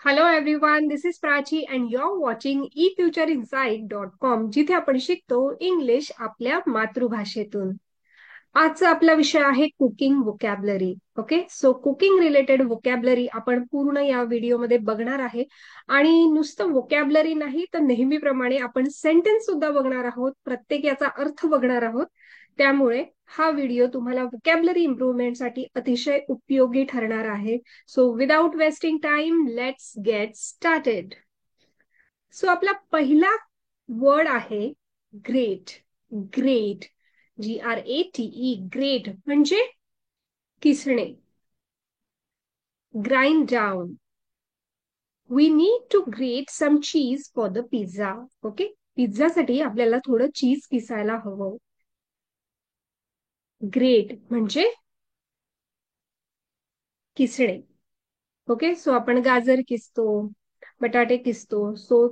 Hello everyone, this is Prachi and you are watching efutureinsight.com, जिथे आपण शिकतो इंग्लिश आपल्या मातृभाषेतून. आजचा आपला विषय आहे cooking vocabulary. Okay, so cooking related vocabulary आपण पूर्ण या व्हिडिओमध्ये बघणार आहे. आणि नुसतं वोकॅबलरी नाही तर नेहमीप्रमाणे आपण सेंटेन्स सुद्धा बघणार आहोत, प्रत्येक याचा अर्थ बघणार आहोत. त्यामुळे हा व्हिडिओ तुम्हाला वोकॅबलरी इम्प्रुव्हमेंटसाठी अतिशय उपयोगी ठरणार आहे. So without wasting time, let's get started. So आपला पहिला वर्ड आहे ग्रेट. ग्रेट, GRATE, ग्रेट म्हणजे किसणे. Grind down. We need to grate some cheese for the pizza. Okay, पिझ्झासाठी आपल्याला थोडं चीज किसायला हवं. ग्रेट म्हणजे किसणे. ओके, सो आपण गाजर किसतो, बटाटे किसतो, सो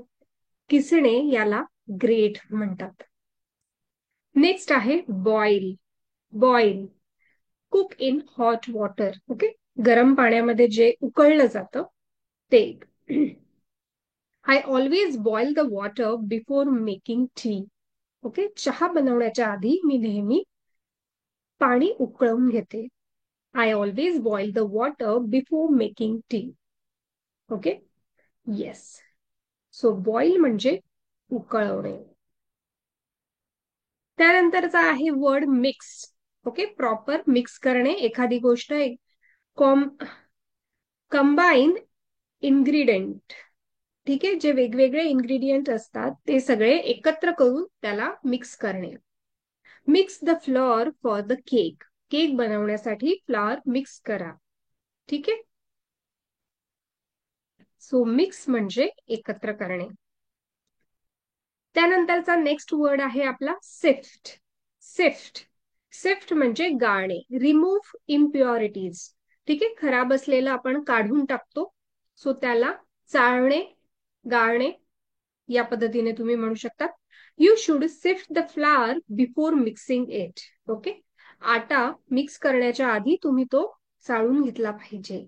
किसणे याला ग्रेट म्हणतात. नेक्स्ट आहे boil. Boil, cook in hot water. Okay, गरम पाण्यामध्ये जे उकळलं जातं ते. I always boil the water before making tea. Okay, चहा बनवण्याच्या आधी मी नेहमी पाणी उकळून घेते. I always boil the water before making tea. Okay, yes. So boil म्हणजे उकळवणे. त्यानंतरचा आहे word mix. Okay, proper mix करणे, एखादी गोष्ट कंबाईन इन्ग्रेडियंट. ठीक आहे, जे वेगवेगळे इन्ग्रेडियंट असतात ते सगळे एकत्र करून त्याला मिक्स करणे. Mix the flour for the cake. Cake बनवण्यासाठी फ्लॉर मिक्स करा. ठीक आहे, सो मिक्स म्हणजे एकत्र करणे. त्यानंतरचा नेक्स्ट वर्ड आहे आपला सिफ्ट. सिफ्ट, सिफ्ट म्हणजे गाळणे. Remove impurities. ठीक आहे, खराब असलेलं आपण काढून टाकतो, सो त्याला चाळणे, गाळणे या पद्धतीने तुम्ही म्हणू शकता. You should sift the flour before mixing it. Okay, आटा मिक्स करण्याच्या आधी तुम्ही तो चाळून घेतला पाहिजे.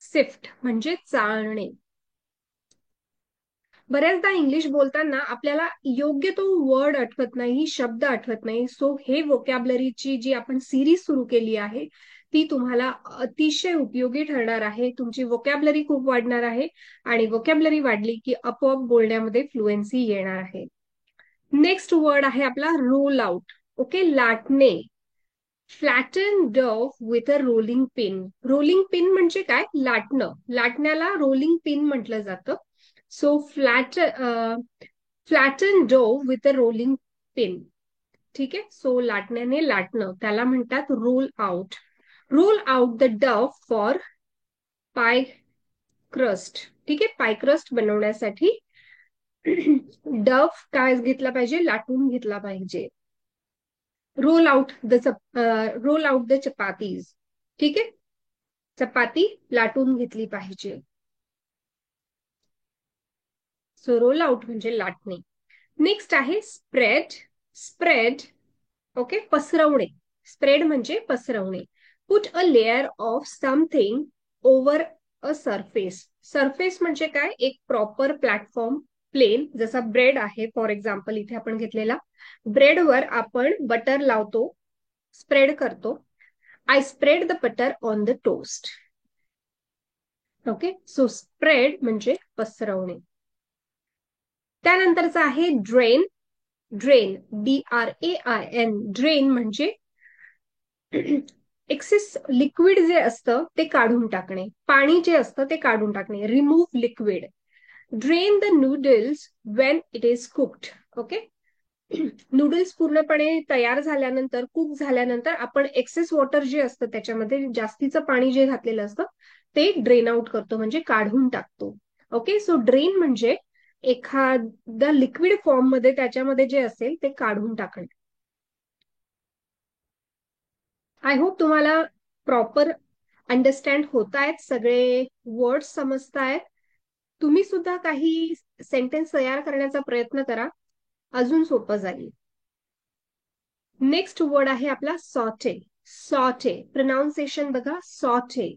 सिफ्ट म्हणजे चाळणे. बऱ्याचदा इंग्लिश बोलताना आपल्याला योग्य तो वर्ड आठवत नाही, शब्द आठवत नाही. सो हे वोकॅबलरीची जी आपण सिरीज सुरू केली आहे ती तुम्हाला अतिशय उपयोगी ठरणार आहे. तुमची वोकॅबलरी खूप वाढणार आहे आणि वोकॅबलरी वाढली की आपोआप बोलण्यामध्ये फ्लुएन्सी येणार आहे. नेक्स्ट वर्ड आहे आपला रोल आउट. ओके, लाटणे. Flatten dough with a rolling pin. Rolling pin म्हणजे काय? लाटणं. लाटण्याला रोलिंग पिन म्हटलं जातं. So flatten dough with a rolling pin. ठीक आहे, सो लाटण्याने लाटणं त्याला म्हणतात roll out. Roll out the dough for pie crust. ठीक आहे, पाय क्रस्ट बनवण्यासाठी डव काय घेतला पाहिजे? लाटून घेतला पाहिजे. Role out the chapatis. ठीक आहे, चपाती लाटून घेतली पाहिजे. सो रोल आउट म्हणजे लाटणे. नेक्स्ट आहे स्प्रेड. स्प्रेड, ओके, पसरवणे. स्प्रेड म्हणजे पसरवणे. Put a layer of something over a surface. Surface म्हणजे काय? एक प्रॉपर प्लॅटफॉर्म, प्लेन. जसा ब्रेड आहे फॉर एक्झाम्पल, इथे आपण घेतलेला ब्रेडवर आपण बटर लावतो, स्प्रेड करतो. I spread the butter on the toast. Okay, so spread म्हणजे पसरवणे. त्यानंतरचा आहे ड्रेन. Drain, DRAIN. ड्रेन म्हणजे एक्सेस लिक्विड जे असतं ते काढून टाकणे, पाणी जे असतं ते काढून टाकणे. Remove liquid. Drain the noodles Wien it is cooked. Okay, noodles पूर्णपणे तयार झाल्यानंतर, कुक झाल्यानंतर आपण एक्सेस वॉटर जे असतं त्याच्यामध्ये जास्तीचं पाणी जे घातलेलं असतं ते ड्रेन आउट करतो, म्हणजे काढून टाकतो. ओके, सो ड्रेन म्हणजे एखादा लिक्विड फॉर्म मध्ये त्याच्यामध्ये जे असेल ते काढून टाकणे. आय होप तुम्हाला प्रॉपर अंडरस्टँड होत आहेत, सगळे वर्ड्स समजतायत. तुम्ही सुद्धा काही सेंटेन्स तयार करण्याचा प्रयत्न करा, अजून सोपं जाईल. नेक्स्ट वर्ड आहे आपला सॉटे. सॉटे, प्रोनाउन्सिएशन बघा, saute.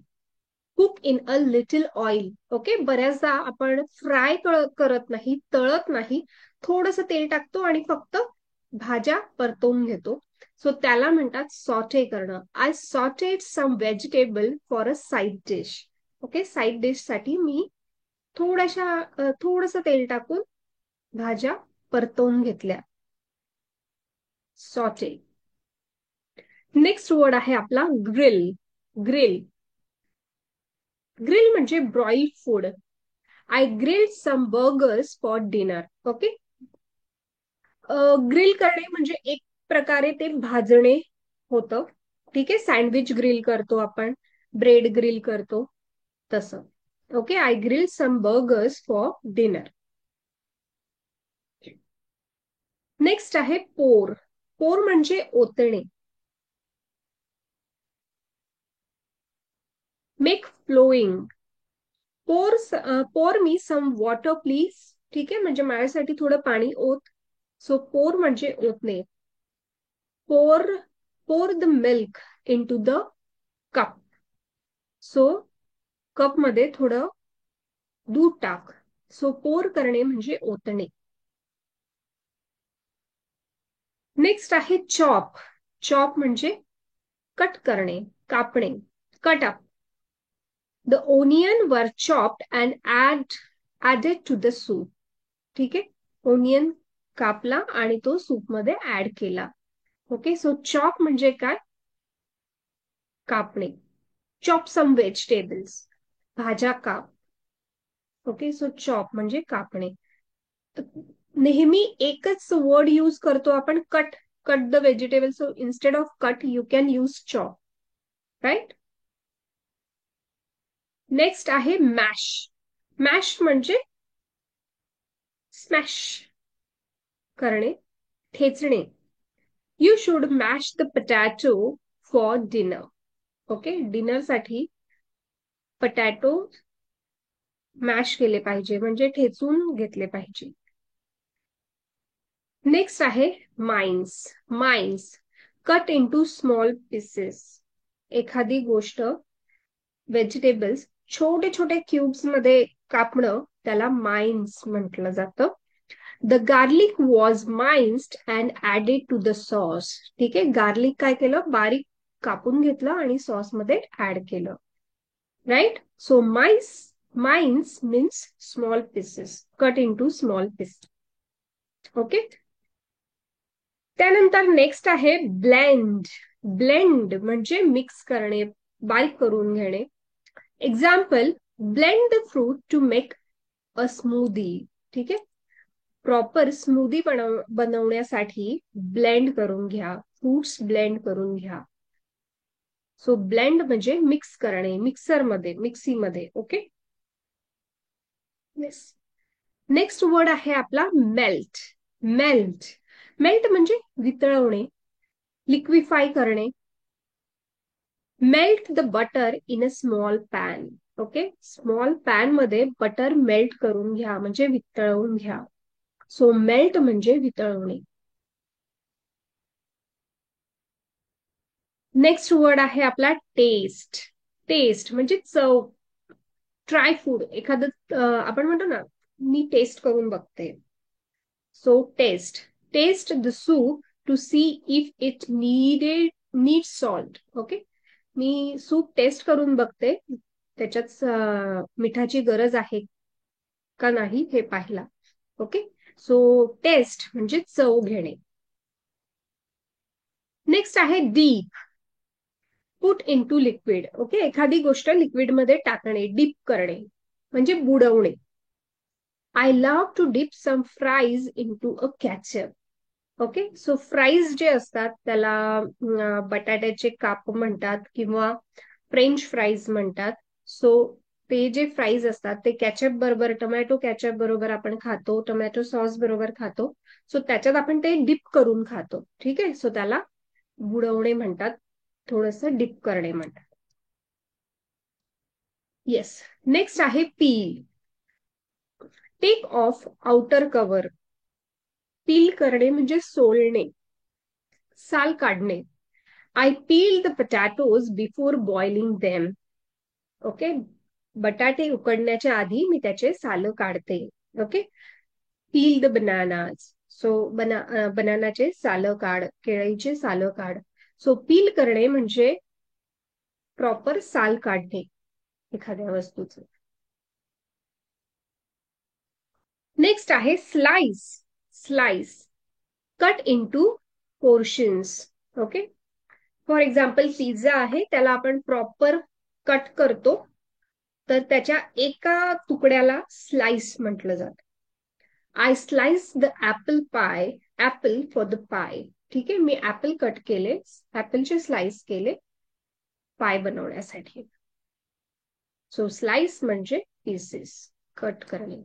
Cook in a little oil. Okay, बऱ्याचदा आपण फ्राय करत नाही, तळत नाही, थोडंसं तेल टाकतो आणि फक्त भाज्या परतवून घेतो. सो त्याला म्हणतात सॉटे करणं. I sauteed some vegetable for a side dish. Okay, side dish साठी मी थोडंसं तेल टाकून भाज्या परतवून घेतल्या. सॉटे. नेक्स्ट वर्ड आहे आपला ग्रिल. ग्रिल. ग्रिल म्हणजे broiled food. I grilled some burgers for dinner. Okay, grill करणे म्हणजे एक प्रकारे ते भाजणे होतं. ठीक आहे, सँडविच ग्रिल करतो आपण, ब्रेड ग्रिल करतो तसं. Okay, I grill some burgers for dinner. Next आहे पोर. पोर म्हणजे ओतणे. Make flowing. पोर मी सम वॉटर प्लीज. ठीक आहे, म्हणजे माझ्यासाठी थोडं पाणी ओत. सो पोर म्हणजे ओतणे. Pour pour the milk into the cup. So cup मध्ये थोडं दूध टाक. सो पोर करणे म्हणजे ओतणे. नेक्स्ट आहे चॉप. चॉप म्हणजे कट करणे, कापणे. Cut up. The onion were chopped and added to the soup. ठीक आहे, ओनियन कापला आणि तो सूप मध्ये ऍड केला. ओके, सो चॉप म्हणजे काय? कापणे. चॉप सम व्हेजिटेबल्स. भाज्या काप. ओके, सो चॉप म्हणजे कापणे. नेहमी एकच वर्ड यूज करतो आपण, cut. Cut the vegetable. So instead of cut you can use chop. Right. Next आहे मॅश. मॅश म्हणजे स्मॅश करणे, ठेचणे. You should mash the potato for dinner. Okay, डिनरसाठी पटॅटो मॅश केले पाहिजे म्हणजे ठेचून घेतले पाहिजे. नेक्स्ट आहे mince. Mince, cut into small pieces. एखादी गोष्ट, व्हेजिटेबल्स छोटे छोटे क्यूब्स मध्ये कापणं त्याला माइन्स म्हटलं जातं. The garlic was minced and added to the sauce. ठीक आहे, गार्लिक काय केलं, बारीक कापून घेतलं आणि सॉस मध्ये ऍड केलं. Right. So mince means small pieces, cut into small pieces. Okay, त्यानंतर नेक्स्ट आहे ब्लेंड. ब्लेंड म्हणजे मिक्स करणे, बारीक करून घेणे. Example, blend the fruit to make a smoothie. ठीक आहे, प्रॉपर स्मूदी बनवण्यासाठी ब्लेंड करून घ्या, फ्रुट्स ब्लेंड करून घ्या. सो ब्लेंड म्हणजे मिक्स करणे, मिक्सरमध्ये, मिक्सीमध्ये. ओके. नेक्स्ट वर्ड आहे आपला मेल्ट. मेल्ट. मेल्ट म्हणजे वितळवणे, लिक्विफाय करणे. Melt the butter in a small pan. Okay, small pan मध्ये बटर मेल्ट करून घ्या म्हणजे वितळवून घ्या. सो मेल्ट म्हणजे वितळवणे. नेक्स्ट वर्ड आहे आपला टेस्ट. टेस्ट म्हणजे चव. ट्राय फूड, एखादं आपण म्हणतो ना, मी टेस्ट करून बघते. So taste. Taste the soup to see if it need salt. Okay, मी सूप टेस्ट करून बघते, त्याच्यात मिठाची गरज आहे का नाही हे पाहिला. ओके, सो टेस्ट म्हणजे चव घेणे. नेक्स्ट आहे dip. Put into liquid. Okay, एखादी गोष्ट लिक्विडमध्ये टाकणे, डीप करणे म्हणजे बुडवणे. I love to dip some fries into a ketchup. Okay, so fries जे असतात त्याला बटाट्याचे काप म्हणतात किंवा फ्रेंच फ्राईज म्हणतात. सो ते जे फ्राईज असतात ते कॅचअप बरोबर, टोमॅटो कॅचअप बरोबर आपण खातो, टोमॅटो सॉस बरोबर खातो. सो त्याच्यात आपण ते डिप करून खातो. ठीक आहे, सो त्याला बुडवणे म्हणतात, थोडस डिप करणे म्हणतात. येस. नेक्स्ट आहे peel. Take off outer cover. Peel करणे म्हणजे सोलणे, साल काढणे. I peel the potatoes before boiling them. Okay, बटाटे उकडण्याच्या आधी मी त्याचे सालं काढते. Okay, peel the bananas. So बनानाचे सालं काढ, केळीचे सालं काढ. सो पील करणे म्हणजे प्रॉपर साल काढणे एखाद्या वस्तूचं. नेक्स्ट आहे slice. Slice, cut into portions. Okay, for example pizza आहे, त्याला आपण प्रॉपर कट करतो, तर त्याच्या एका तुकड्याला स्लाइस म्हटलं जातं. आय स्लाइस द ऍपल पाय, ऍपल फॉर द पाय. ठीक आहे, मी ऍपल कट केले, ऍपलचे स्लाइस केले पाय बनवण्यासाठी. सो स्लाइस म्हणजे पीसेस, कट करणे.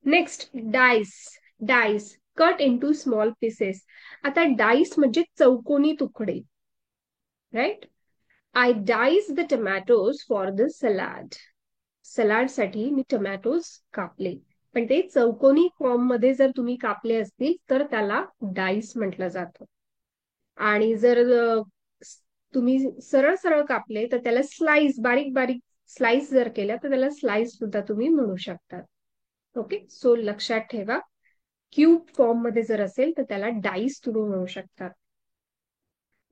Next dice. Dice, cut into small pieces. आता डाइस म्हणजे चौकोनी तुकडे. Right, I dice the tomatoes for the salad. Salad साठी मी टोमॅटोज कापले, पण ते चौकोनी फॉर्म मध्ये जर तुम्ही कापले असतील तर त्याला डाइस म्हटलं जातं. आणि जर तुम्ही सरळ सरळ कापले तर त्याला स्लाइस, बारीक बारीक स्लाइस जर केल्या तर त्याला स्लाइस सुद्धा तुम्ही म्हणू शकता. ओके, सो लक्षात ठेवा, क्यूब फॉर्म मध्ये जर असेल तर त्याला डाईस तुम्ही म्हणू शकता.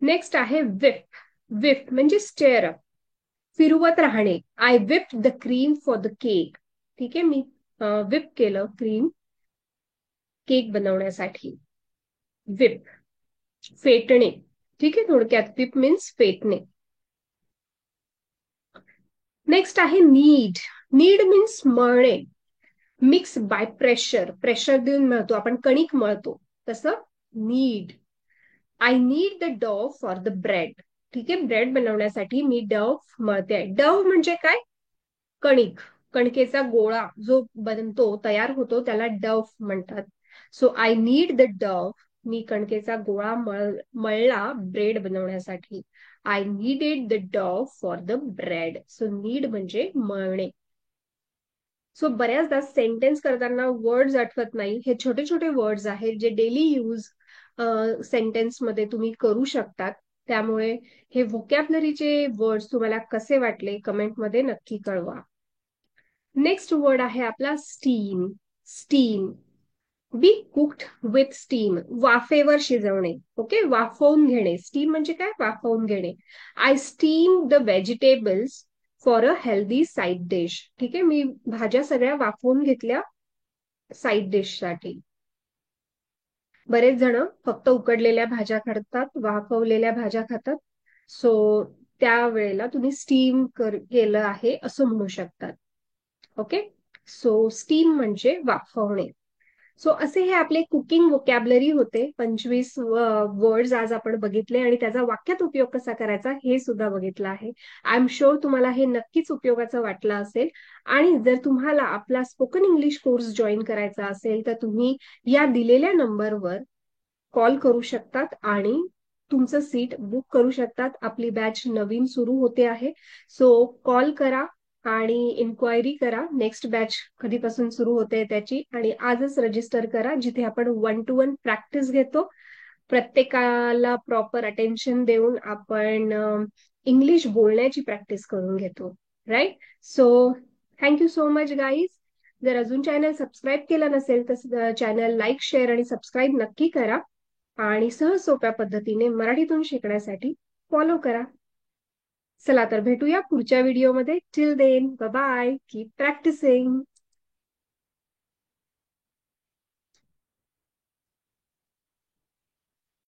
नेक्स्ट आहे विप. विप म्हणजे स्टेअर अप, फिरवत राहणे. आय विप the cream for the cake. ठीक आहे, मी विप केलं क्रीम केक बनवण्यासाठी. विप, फेटणे. ठीक आहे, थोडक्यात विप मीन्स फेटणे. नेक्स्ट आहे नीड. नीड मीन्स मळणे. मिक्स बाय प्रेशर, प्रेशर देऊन मळतो आपण, कणिक मळतो तसं knead. I knead the dough for the bread. ठीक आहे, ब्रेड बनवण्यासाठी मी डव मळते आहे. डव म्हणजे काय? कणिक, कणकेचा गोळा जो बनतो, तयार होतो, त्याला डव म्हणतात. So I knead the dough, मी कणकेचा गोळा मळला ब्रेड बनवण्यासाठी. I kneaded the dough for the bread. So knead म्हणजे मळणे. सो बऱ्याचदा सेंटेन्स करताना वर्ड्स आठवत नाही, हे छोटे छोटे वर्ड्स आहेत जे डेली यूज सेंटेन्स मध्ये तुम्ही करू शकतात. त्यामुळे हे व्होकॅबलरीचे वर्ड्स तुम्हाला कसे वाटले कमेंटमध्ये नक्की कळवा. नेक्स्ट वर्ड आहे आपला steam. Steam, be cooked with steam, वाफेवर शिजवणे. ओके, वाफवून घेणे. स्टीम म्हणजे काय? वाफवून घेणे. I steam the vegetables for a healthy side dish. ठीक आहे, मी भाज्या सगळ्या वाफवून घेतल्या साईड डिश साठी. बरेच जण फक्त उकडलेल्या भाज्या खातात, वाफवलेल्या भाज्या खातात. सो त्यावेळेला तुम्ही स्टीम केलं आहे असं म्हणू शकतात. ओके, सो स्टीम म्हणजे वाफवणे. सो असे हे आपले कुकिंग व्होकॅबलरी होते. 25 वर्ड्स आज आपण बघितले आणि त्याचा वाक्यात उपयोग कसा करायचा हे सुद्धा बघितलं आहे. आय एम शुअर तुम्हाला हे नक्कीच उपयोगाचं वाटलं असेल. आणि जर तुम्हाला आपला स्पोकन इंग्लिश कोर्स जॉईन करायचा असेल तर तुम्ही या दिलेल्या नंबरवर कॉल करू शकतात आणि तुमचं सीट बुक करू शकतात. आपली बॅच नवीन सुरू होते आहे. सो कॉल करा आणि इन्क्वायरी करा नेक्स्ट बॅच कधीपासून सुरू होते त्याची, आणि आजच रजिस्टर करा, जिथे आपण 1-to-1 प्रॅक्टिस घेतो. प्रत्येकाला प्रॉपर अटेन्शन देऊन आपण इंग्लिश बोलण्याची प्रॅक्टिस करून घेतो. Right, so thank you so much guys. जर अजून चॅनल सबस्क्राईब केलं नसेल तर चॅनल लाईक, शेअर आणि सबस्क्राईब नक्की करा. आणि सहज सोप्या पद्धतीने मराठीतून शिकण्यासाठी फॉलो करा. चला तर भेटूया पुढच्या व्हिडिओमध्ये. Till then, bye bye, keep practising.